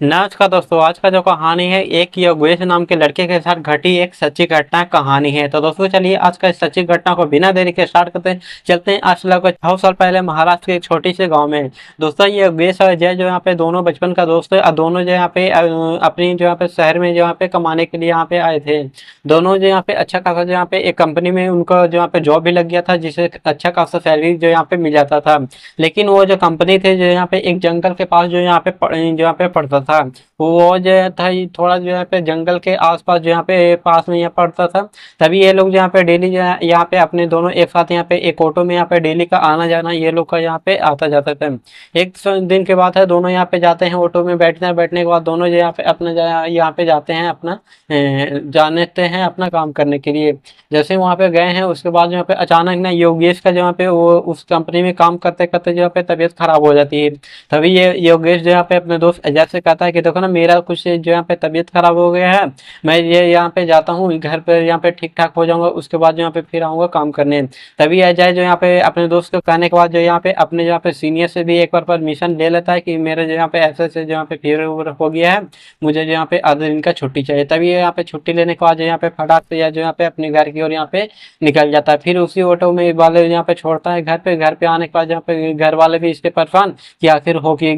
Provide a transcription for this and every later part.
नमस्कार दोस्तों, आज का जो कहानी है एक योगेश नाम के लड़के के साथ घटी एक सच्ची घटना कहानी है। तो दोस्तों चलिए आज का इस सच्ची घटना को बिना देरी के स्टार्ट करते हैं। चलते हैं आज से लगभग 6 साल पहले महाराष्ट्र के एक छोटी से गांव में। दोस्तों ये योगेश और अजय जो यहाँ पे दोनों बचपन का दोस्त है और दोनों जो यहाँ पे अपनी जो यहाँ पे शहर में जो यहाँ पे कमाने के लिए यहाँ पे आए थे। दोनों जो यहाँ पे अच्छा खासा जो यहाँ पे एक कंपनी में उनका जो यहाँ पे जॉब भी लग गया था, जिससे अच्छा खासा सैलरी जो यहाँ पे मिल जाता था। लेकिन वो जो कंपनी थे जो यहाँ पे एक जंगल के पास जो यहाँ पे जो यहाँ पे पड़ता था। वो जो था ये थोड़ा जो यहाँ पे जंगल के आसपास जो यहाँ पे पास में यहाँ पड़ता था। तभी ये लोग जो यहाँ पे डेली जो है यहाँ पे अपने दोनों एक साथ यहाँ पे एक ऑटो में यहाँ पे डेली का आना जाना ये लोग का यहाँ पे आता जाता था। एक दिन के बाद है दोनों यहाँ पे जाते हैं ऑटो में बैठते हैं। बैठने के बाद दोनों जो यहाँ पे अपना यहाँ पे जाते हैं अपना जानते हैं अपना काम करने के लिए। जैसे वहाँ पे गए हैं उसके बाद यहाँ पे अचानक ना योगेश का जो यहाँ पे वो उस कंपनी में काम करते करते जो यहाँ पे तबीयत खराब हो जाती है। तभी ये योगेश जो यहाँ पे अपने दोस्त अजय से कहता है कि देखो ना मेरा कुछ जो यहाँ पे तबीयत खराब हो गया है, मैं ये यहाँ पे जाता हूँ घर पे यहाँ पे ठीक ठाक हो जाऊंगा, उसके बाद जो यहाँ पे फिर आऊंगा काम करने। तभी अजय जो यहाँ पे अपने दोस्त को कहने के बाद जो यहाँ पे अपने यहाँ पे सीनियर से भी एक बार परमिशन ले लेता है कि मेरे जो यहाँ पे ऐसे ऐसे जो यहाँ पे फीवर हो गया है, मुझे जो यहाँ पे आधे दिन का छुट्टी चाहिए। तभी यहाँ पे छुट्टी लेने के बाद जो यहाँ पे फटाक से या जो यहाँ पे अपने घर की ओर यहाँ पे निकल जाता है। फिर उसी ऑटो में वाले यहाँ पे छोड़ता है घर पे आने के बाद यहाँ पे घर वाले भी इसके परेशान कि आखिर हो कि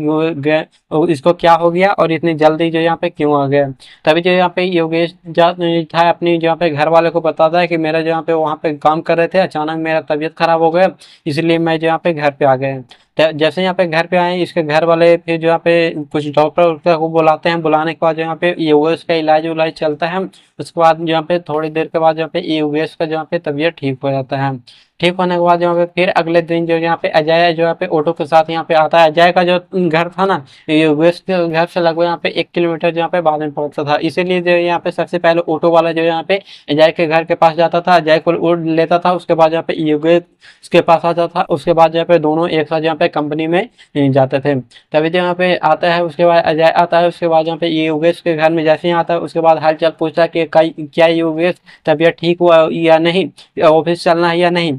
इसको क्या हो गया और इतनी जल्दी जो यहाँ पे क्यों आ गया। तभी जो यहाँ पे योगेश था अपनी जो यहाँ पे घर वाले को बताता है कि मेरा जो यहाँ पे वहाँ पे काम कर रहे थे, अचानक मेरा तबीयत खराब हो गया, इसलिए मैं जो यहाँ पे घर पे आ गए। जैसे यहाँ पे घर पे आए इसके घर वाले फिर जो यहाँ पे कुछ डॉक्टर को बुलाते हैं। बुलाने के बाद जो यहाँ पे योगेश का इलाज उलाज चलता है। उसके बाद जो यहाँ पे थोड़ी देर के बाद यहाँ पे योगेश का जो यहाँ पे तबीयत ठीक हो जाता है। ठीक होने के बाद यहाँ पे फिर अगले दिन जो यहाँ पे अजय जो यहाँ पे ऑटो के साथ यहाँ पे आता है। अजय का जो घर था ना योगेश के घर से लगभग यहाँ पे 1 किलोमीटर जो यहाँ पे बाद में पहुंचता था, इसीलिए जो यहाँ पे सबसे पहले ऑटो वाला जो यहाँ पे अजय के घर के पास जाता था, अजय को उड़ लेता था, उसके बाद यहाँ पे योगेश उसके पास आता था। उसके बाद यहाँ पे दोनों एक साथ यहाँ पे कंपनी में जाते थे। तभी जो यहाँ पे आता है उसके बाद अजय आता है। उसके बाद यहाँ पे योगेश के घर में जैसे ही आता है उसके बाद हाल चाल पूछता है कि क्या योगेश तबीयत ठीक हुआ या नहीं, ऑफिस चलना है या नहीं।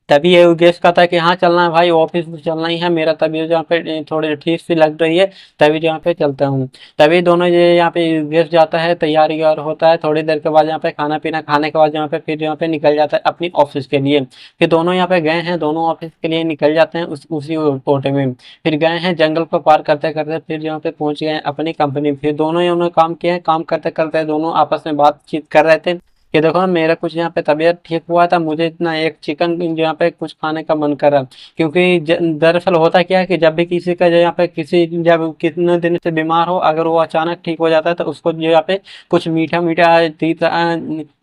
तभी ये योगेश कहता है कि हाँ चलना है भाई, ऑफिस में चलना ही है, मेरा तबीयत जहाँ पे थोड़ी ठीक सी लग रही है, तभी जहाँ पे चलता हूँ। तभी दोनों ये यहाँ पे योगेश जाता है, तैयारी और होता है। थोड़ी देर के बाद यहाँ पे खाना पीना खाने के बाद यहाँ पे फिर यहाँ पे निकल जाता है अपनी ऑफिस के लिए। फिर दोनों यहाँ पे गए हैं, दोनों ऑफिस के लिए निकल जाते हैं उसी ऑटो में। फिर गए हैं जंगल को पार करते करते फिर यहाँ पे पहुंच गए हैं अपनी कंपनी। फिर दोनों उन्होंने काम किया है, काम करते करते दोनों आपस में बातचीत कर रहे थे कि देखो ना मेरा कुछ यहाँ पे तबीयत ठीक हुआ था, मुझे इतना एक चिकन जो यहाँ पे कुछ खाने का मन कर रहा। क्योंकि दरअसल होता क्या है कि जब भी किसी का जो यहाँ पे किसी जब कितने दिन से बीमार हो, अगर वो अचानक ठीक हो जाता है तो उसको जो यहाँ पे कुछ मीठा मीठा तीता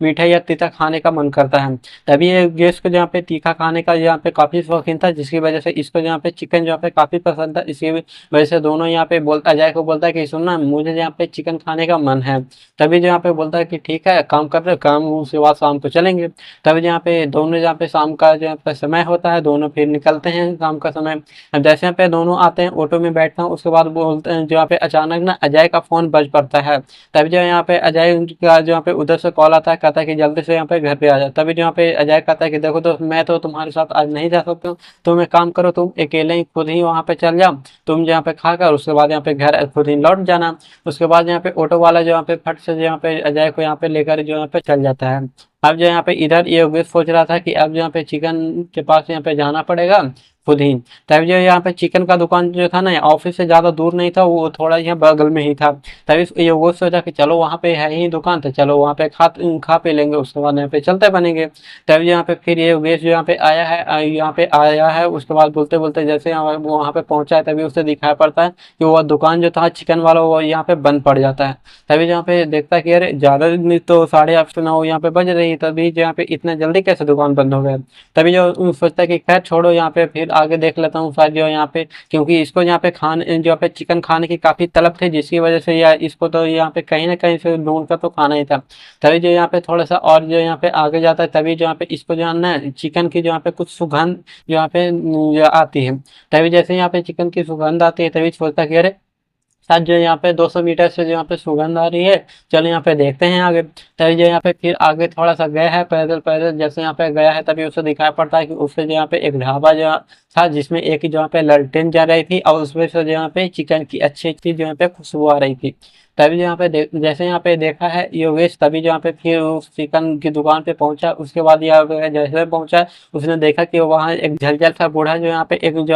मीठा या तीता खाने का मन करता है। तभी ये गेस्ट को यहाँ पे तीखा खाने का यहाँ पे काफी शौकीन था, जिसकी वजह से इसको यहाँ पे चिकन जो यहाँ पे काफी पसंद था। इसकी वजह से दोनों यहाँ पे बोलता अजय को बोलता है कि सुनना मुझे यहाँ पे चिकन खाने का मन है। तभी जो यहाँ पे बोलता है कि ठीक है काम कर रहे काम, उसके बाद शाम को चलेंगे। तभी यहाँ पे दोनों यहाँ पे शाम का जो यहाँ पे समय होता है, दोनों फिर निकलते हैं शाम का समय। अब जैसे यहाँ पे दोनों आते हैं ऑटो में बैठता हूँ, उसके बाद बोलते हैं जो यहाँ पे अचानक ना अजय का फोन बज पड़ता है। तभी जो यहाँ पे अजय का जो यहाँ पे उधर से कॉल आता है, कहता है कि जल्दी से यहाँ पे घर पे आ जाए। तभी जो यहाँ पे अजय कहता है कि देखो तो मैं तो तुम्हारे साथ आज नहीं जा सकता हूँ, तुम एक काम करो, तुम अकेले ही खुद ही वहाँ पे चल जाओ, तुम यहाँ पे खाकर उसके बाद यहाँ पे घर खुद ही लौट जाना। उसके बाद यहाँ पे ऑटो वाला जो यहाँ पे फट से जो यहाँ पे अजय को यहाँ पे लेकर जो यहाँ पे चल जाता है। अब जो यहाँ पे इधर ये योगेश सोच रहा था कि अब जो यहाँ पे चिकन के पास यहाँ पे जाना पड़ेगा खुद ही। तभी जो यहाँ पे चिकन का दुकान जो था ना ऑफिस से ज्यादा दूर नहीं था, वो थोड़ा यहाँ बगल में ही था। तभी योगेश सोचा कि चलो वहाँ पे है ही दुकान, तो चलो वहाँ पे खा पी लेंगे, उसके बाद यहाँ पे चलते बनेंगे। तभी यहाँ पे फिर ये योगेश जो यहाँ पे आया है उसके बाद बोलते बोलते जैसे वहाँ पे पहुंचा है, तभी उसे दिखाई पड़ता है कि वो दुकान जो था चिकन वाला वो यहाँ पे बंद पड़ जाता है। तभी जहाँ पे देखता है कि अरे ज्यादा नहीं तो 8:30-9 यहाँ पे बज रही है, तभी यहाँ पे इतना जल्दी कैसे दुकान बंद हो गया। तभी जो सोचता है कि खैर छोड़ो, यहाँ पे फिर आगे देख लेता हूँ शायद जो यहाँ पे, क्योंकि इसको यहाँ पे खाने जो यहाँ पे चिकन खाने की काफी तलब थी, जिसकी वजह से या इसको तो यहाँ पे कहीं ना कहीं से ढूंढ कर तो खाना ही था। तभी जो यहाँ पे थोड़ा सा और जो यहाँ पे आगे जाता है, तभी जो यहाँ पे इसको जो है ना चिकन की जो यहाँ पे कुछ सुगंध जो यहाँ पे आती है। तभी जैसे यहाँ पे चिकन की सुगंध आती है, तभी सोचता है कि अरे शायद जो यहाँ पे 200 मीटर से जो यहाँ पे सुगंध आ रही है, चलो यहाँ पे देखते हैं आगे। तभी जो यहाँ पे फिर आगे थोड़ा सा गया है पैदल पैदल, जैसे यहाँ पे गया है तभी उसे दिखाई पड़ता है कि उससे जो यहाँ पे एक ढाबा जो था, जिसमें एक जो यहाँ पे लालटेन जल रही थी और उसमें से जो यहाँ पे चिकन की अच्छी अच्छी जो यहाँ पे खुशबू आ रही थी। तभी जो यहाँ पे जैसे यहाँ पे देखा है योगेश, तभी जो यहाँ पे फिर उस चिकन की दुकान पे पहुंचा। उसके बाद यहाँ पे जैसे पहुंचा, उसने देखा कि वहाँ एक झलझल सा बूढ़ा जो यहाँ पे एक जो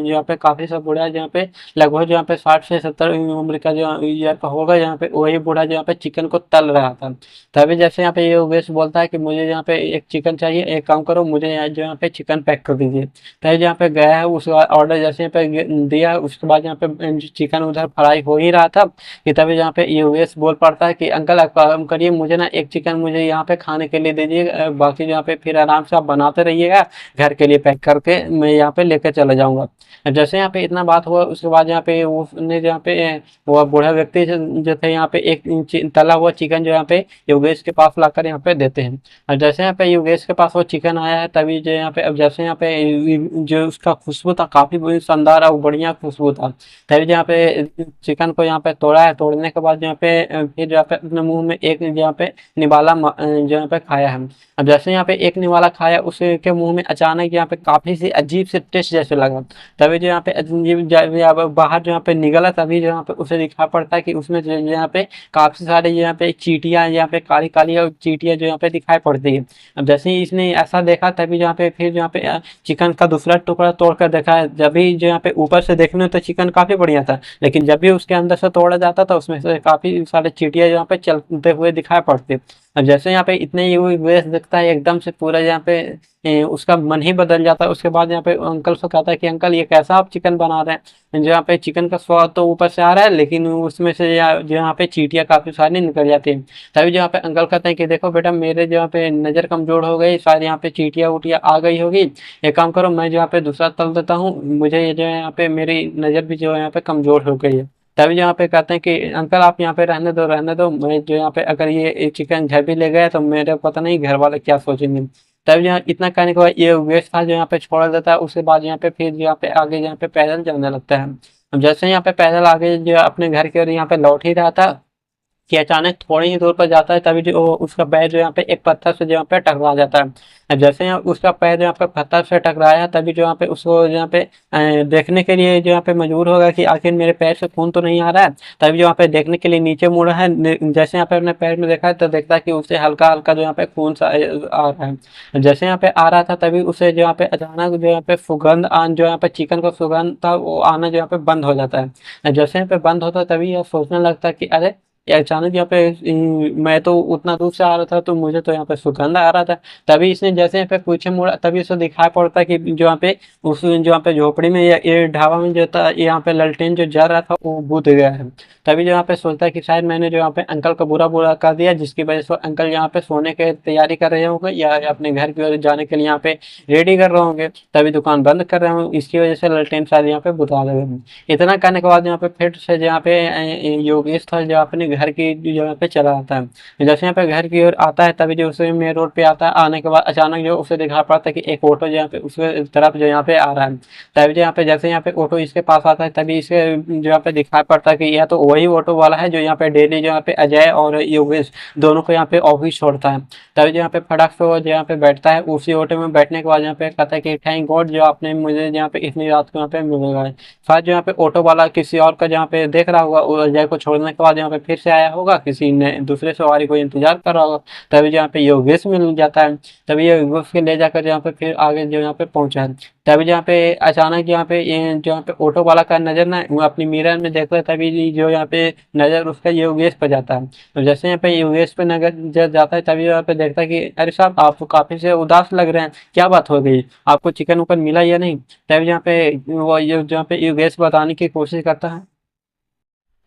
यहाँ पे काफी सा बूढ़ा जो यहाँ पे लगभग जो यहाँ पे 60 से 70 उम्र का जो यहाँ पे होगा, यहाँ पे वही बूढ़ा जो यहाँ पे चिकन को तल रहा था। तभी जैसे यहाँ पे योगेश बोलता है कि मुझे यहाँ पे एक चिकन चाहिए, एक काम करो मुझे जो यहाँ पे चिकन पैक कर दीजिए। तभी यहाँ पे गया है, उसका ऑर्डर जैसे यहाँ पे दिया, उसके बाद यहाँ पे चिकन उधर फ्राई हो ही रहा था कि तभी यहाँ पे यूएस बोल पड़ता है कि अंकल आप काम करिए, मुझे ना एक चिकन मुझे यहाँ पे खाने के लिए दीजिए, बाकी यहाँ पे फिर आराम से आप बनाते रहिएगा, घर के लिए पैक करके मैं यहाँ पे लेकर चला जाऊंगा। जैसे यहाँ पे इतना बात हुआ, उसके बाद यहाँ पे उसने यहाँ पे वो बूढ़ा व्यक्ति जो थे यहाँ पे एक तला हुआ चिकन जो यहाँ पे योगेश के पास लाकर यहाँ पे देते हैं। और जैसे यहाँ पे योगेश के पास वो चिकन आया है, तभी जो यहाँ पे अब जैसे यहाँ पे जो उसका खुशबू था काफी शानदार और बढ़िया खुशबू था। तभी यहाँ पे चिकन को यहाँ पे तोड़ा है, तोड़ने के बाद यहाँ पे फिर यहाँ पे अपने मुंह में एक यहाँ पे निवाला जो यहाँ पे खाया है। अब जैसे यहाँ पे एक निवाला खाया, उसके मुंह में अचानक यहाँ पे काफी सी अजीब से टेस्ट जैसे लगा। तभी जो यहाँ पे अजीब बाहर जो यहाँ पे निकला, तभी जो यहाँ पे उसे दिखा पड़ता है कि उसमें जो यहाँ पे काफी सारे यहाँ पे चींटियां, यहाँ पे काली काली और चींटियां जो यहाँ पे दिखाई पड़ती है। अब जैसे ही इसने ऐसा देखा, तभी यहाँ पे फिर यहाँ पे चिकन का दूसरा टुकड़ा तोड़ कर देखा है। जब भी जो यहाँ पे ऊपर से देखने में तो चिकन काफी बढ़िया था, लेकिन जब भी उसके अंदर से तोड़ा जाता था, उसमें से काफी सारे चींटियां यहाँ पे चलते हुए दिखाई पड़ते। अब जैसे यहाँ पे इतने ही वेश दिखता है, एकदम से पूरा यहाँ पे उसका मन ही बदल जाता है। उसके बाद यहाँ पे अंकल से कहता है कि अंकल ये कैसा आप चिकन बना रहे हैं, जो यहाँ पे चिकन का स्वाद तो ऊपर से आ रहा है, लेकिन उसमें से जो यहाँ पे चींटियां काफी सारी निकल जाती हैं। तभी जो यहाँ पे अंकल कहते हैं कि देखो बेटा, मेरे जो यहाँ पे नजर कमजोर हो गई, शायद यहाँ पे चींटियां उटियां आ गई होगी, एक काम करो मैं जो यहाँ पे दूसरा तल देता हूँ, मुझे ये जो है यहाँ पे मेरी नजर भी जो है यहाँ पे कमजोर हो गई है। तभी यहाँ पे कहते हैं कि अंकल आप यहाँ पे रहने दो, मैं जो यहाँ पे अगर ये चिकन घर भी ले गया तो मेरे पता नहीं घर वाले क्या सोचेंगे। तभी यहाँ इतना कहने के बाद ये वेस्ट था जो यहाँ पे छोड़ देता है। उसके बाद यहाँ पे फिर यहाँ पे आगे यहाँ पे पैदल जाने लगता है। अब जैसे यहाँ पे पैदल आगे जो अपने घर की ओर यहाँ पे लौट ही रहा था कि अचानक थोड़ी ही दूर पर जाता है, तभी जो उसका पैर जो यहाँ पे एक पत्थर से जो यहाँ पे टकरा जाता है। अब जैसे यहाँ उसका पैर यहाँ पे पत्थर से टकराया, तभी जो यहाँ पे उसको यहाँ पे देखने के लिए जो यहाँ पे मजबूर होगा कि आखिर मेरे पैर से खून तो नहीं आ रहा है। तभी जो यहाँ पे देखने के लिए नीचे मुड़ा है, जैसे यहाँ पे अपने पैर में देखा है तो देखता है कि उसे हल्का हल्का जो यहाँ पे खून सा आ रहा है। जैसे यहाँ पे आ रहा था, तभी उसे जो यहाँ पे अचानक जो यहाँ पे सुगंध आन जो यहाँ पे चिकन का सुगंध था वो आना जो यहाँ पे बंद हो जाता है। जैसे यहाँ पे बंद होता है, तभी यह सोचने लगता है कि अरे ये अचानक यहाँ पे मैं तो उतना दूर से आ रहा था तो मुझे तो यहाँ पे सुगंध आ रहा था। तभी इसने जैसे यहाँ पे पीछे मुड़ा, तभी उसे दिखाई पड़ता है कि जो यहाँ पे उस जो यहाँ पे झोपड़ी में या ये ढाबा में जो था, यहाँ पे लालटेन जो जल रहा था वो बुझ गया है। तभी जो यहाँ पे सोचता है कि शायद मैंने जो यहाँ पे अंकल को बुरा बुरा कर दिया, जिसकी वजह से अंकल यहाँ पे सोने की तैयारी कर रहे होंगे या अपने घर की ओर जाने के लिए यहाँ पे रेडी कर रहे होंगे, तभी दुकान बंद कर रहे होंगे, इसकी वजह से लालटेन शायद यहाँ पे बुझा लगे। इतना करने के बाद यहाँ पे फिर से यहाँ पे योगेश था जो अपने घर की जगह पे चला आता है। जैसे यहाँ पे घर की ओर आता है, तभी जो उसे मेन रोड पे आता है, आने के बाद अचानक जो उसे दिखा पड़ता है कि एक ऑटो जो यहाँ पे उसके तरफ जो यहाँ पे आ रहा है। तभी जो यहाँ पे जैसे यहाँ पे ऑटो इसके पास आता है, तभी इसके जो यहाँ पे दिखाई पड़ता है कि यह तो वही ऑटो वाला है जो यहाँ पे डेली जो यहाँ पे अजय और योगेश दोनों को यहाँ पे ऑफिस छोड़ता है। तभी जो यहाँ पे फटाक से वो जो यहाँ पे बैठता है, उसी ऑटो में बैठने के बाद यहाँ पे कहता है कि थैंक गॉड जो आपने मुझे यहाँ पे इतनी रात को यहाँ पे मिल गए। शायद जो यहाँ पे ऑटो वाला किसी और का जहाँ पे देख रहा होगा, अजय को छोड़ने के बाद यहाँ पे फिर से आया होगा, किसी ने दूसरे सवारी को इंतजार कर रहा होगा। तभी जो यहाँ पे योगेश मिल जाता है, तभी योगेश के ले जाकर यहाँ पे फिर आगे जो यहाँ पे पहुंचा है। तभी जहाँ पे अचानक यहाँ पे जो यहाँ पे ऑटो वाला का नजर ना वो अपनी मिरर में देखता है, तभी जो यहाँ पे नजर उसका योगेश पे जाता है। तो जैसे यहाँ पे योगेश पे नजर जाता है, तभी यहाँ पे देखता है कि अरे साहब आप तो काफी से उदास लग रहे हैं, क्या बात हो गई, आपको चिकन उकन मिला या नहीं। तभी यहाँ पे वो जहाँ पे योगेश बताने की कोशिश करता है,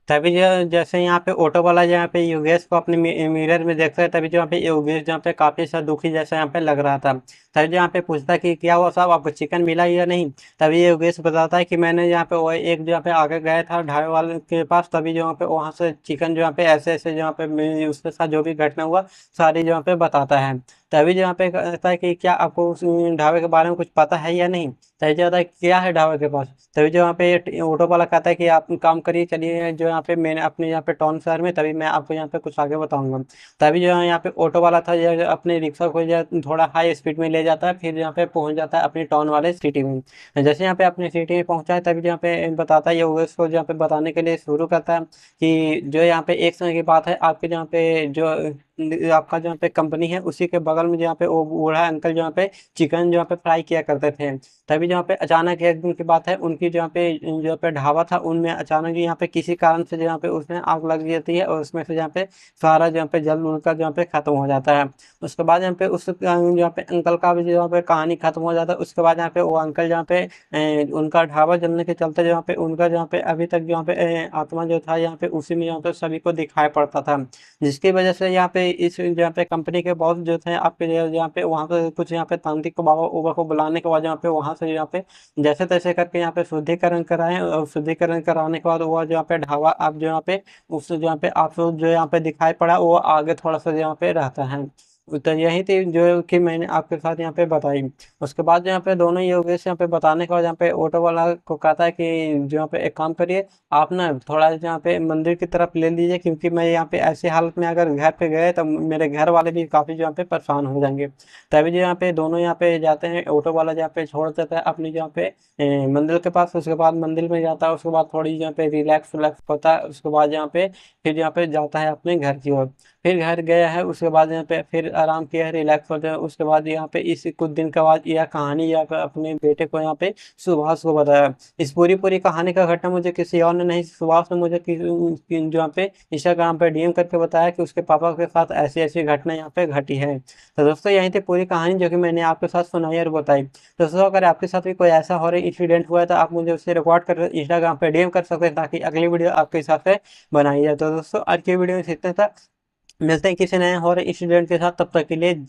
तभी जो जैसे यहाँ पे ऑटो वाला यहाँ पे योगेश को अपने मिरर में देखता है, तभी जो यहाँ पे योगेश जहाँ पे काफी सा दुखी जैसा यहाँ पे लग रहा था। तभी जो यहाँ पे पूछता है कि क्या हुआ साहब, आपको चिकन मिला या नहीं। तभी योगेश बताता है कि मैंने यहाँ पे वो एक जहाँ पे आगे गया था ढाबे वाले के पास, तभी जो यहाँ पे वहाँ से चिकन जो यहाँ पे ऐसे ऐसे जो यहाँ पे उसके साथ जो भी घटना हुआ सारी जो यहाँ पे बताता है। तभी जो यहाँ पे कहता है कि क्या आपको उस ढाबे के बारे में कुछ पता है या नहीं। तभी जो होता है क्या है ढाबे के पास। तभी जो यहाँ पे ऑटो वाला कहता है कि आप काम करिए, चलिए जो यहाँ पे मैंने अपने यहाँ पे टाउन शहर में, तभी मैं आपको यहाँ पे कुछ आगे बताऊंगा। तभी जो यहाँ पे ऑटो वाला था जो अपने रिक्शा को जो थोड़ा हाई स्पीड में ले जाता है, फिर यहाँ पे पहुँच जाता है अपनी टाउन वाले सिटी में। जैसे यहाँ पे अपनी सिटी में पहुँचा है तभी यहाँ पे बताता है, ये योगेश को यहाँ पे बताने के लिए शुरू करता है कि जो यहाँ पे एक समय की बात है, आपके जहाँ पे जो आपका जहाँ पे कंपनी है उसी के बगल में जहाँ पे वो बूढ़ा अंकल जहाँ पे चिकन जहाँ पे फ्राई किया करते थे। तभी जहाँ पे अचानक एक दिन की बात है, उनकी जहाँ पे ढाबा था उनमें अचानक यहाँ पे किसी कारण से जहाँ पे उसमें आग लग जाती है और उसमें से जहाँ पे सारा जहाँ पे जल उनका जहाँ पे खत्म हो जाता है। उसके बाद यहाँ पे उस यहाँ पे अंकल का भी जहाँ पे कहानी खत्म हो जाता है। उसके बाद यहाँ पे वो अंकल जहाँ पे उनका ढाबा जलने के चलते जहाँ पे उनका जहाँ पे अभी तक जहाँ पे आत्मा जो था यहाँ पे उसी में यहाँ पे सभी को दिखाई पड़ता था, जिसकी वजह से यहाँ पे इस जहाँ पे कंपनी के बॉस जो थे आपके यहाँ पे वहाँ पे कुछ यहाँ पे तांत्रिक को बाबा ओबा को बुलाने के बाद यहाँ पे वहाँ से यहाँ पे जैसे तैसे करके यहाँ पे शुद्धिकरण कराएं और शुद्धिकरण कराने के बाद वो जहाँ पे ढाबा आप जो यहाँ पे उस जहाँ पे आप जो यहाँ पे दिखाई पड़ा वो आगे थोड़ा सा यहाँ पे रहता है। तो यही थी जो कि मैंने आपके साथ यहाँ पे बताई। उसके बाद यहाँ पे दोनों योगेश यहाँ पे बताने के बाद यहाँ पे ऑटो वाला को कहता है कि जो यहाँ पे एक काम करिए, आप ना थोड़ा यहाँ पे मंदिर की तरफ ले लीजिए, क्योंकि मैं यहाँ पे ऐसी हालत में अगर घर पे गए तो मेरे घर वाले भी काफ़ी जो यहाँ पे परेशान हो जाएंगे। तभी जो यहाँ पे दोनों यहाँ पे जाते हैं, ऑटो वाला जहाँ पे छोड़ देता है अपनी जहाँ पे मंदिर के पास। उसके बाद मंदिर में जाता है, उसके बाद थोड़ी यहाँ पे रिलैक्स विलैक्स होता है। उसके बाद यहाँ पे फिर यहाँ पे जाता है अपने घर की ओर। फिर घर गया है, उसके बाद यहाँ पे फिर आराम किया है, रिलैक्स होते हैं। उसके बाद यहाँ पे इस कुछ दिन के बाद यह कहानी यहाँ पे अपने बेटे को यहाँ पे सुभाष को बताया। इस पूरी कहानी का घटना मुझे किसी और ने नहीं, सुभाष ने मुझे जो यहाँ पे इंस्टाग्राम पे डीएम करके बताया कि उसके पापा के साथ ऐसी ऐसी घटना यहाँ पे घटी है। तो दोस्तों यही थी पूरी कहानी जो कि मैंने आपके साथ सुनाई और बताई। दोस्तों अगर आपके साथ भी कोई ऐसा हॉरर इंसिडेंट हुआ है तो आप मुझे उससे रिकॉर्ड कर इंस्टाग्राम पे डीएम कर सकते हैं, ताकि अगली वीडियो आपके हिसाब से बनाई जाए। तो दोस्तों आज की वीडियो में इतना था, मिलते हैं किसी नए हॉरर इंसिडेंट के साथ, तब तक के लिए जय।